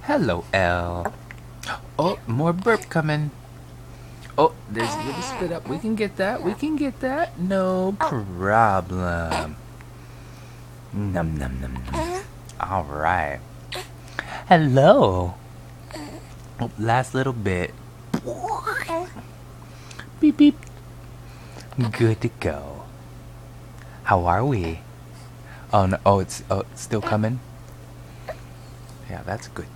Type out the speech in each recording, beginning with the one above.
Hello, Elle. Oh, more burp coming. Oh, there's a little spit up. We can get that. We can get that. No problem. Num num num num. All right. Hello. Oh, last little bit. Beep beep. Good to go. How are we? Oh no. It's still coming. Yeah, that's good.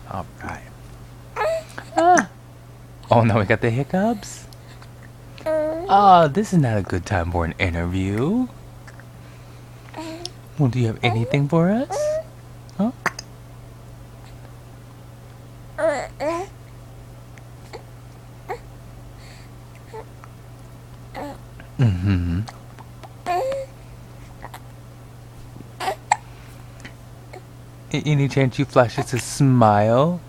All right. Ah. Oh no, we got the hiccups. Oh, this is not a good time for an interview. Well, do you have anything for us? Huh? Mm-hmm. Any chance you flash us a smile?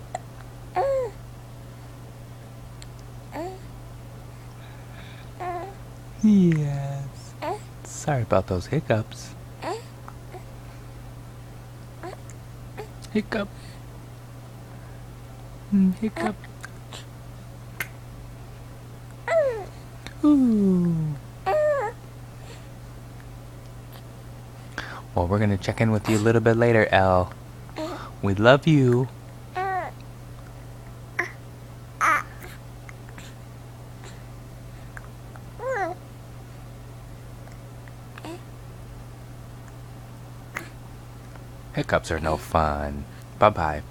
Yes. Sorry about those hiccups. Hiccup. Hiccup. Ooh. Well, we're gonna check in with you a little bit later, Elle. We love you. Hiccups are no fun. Bye-bye.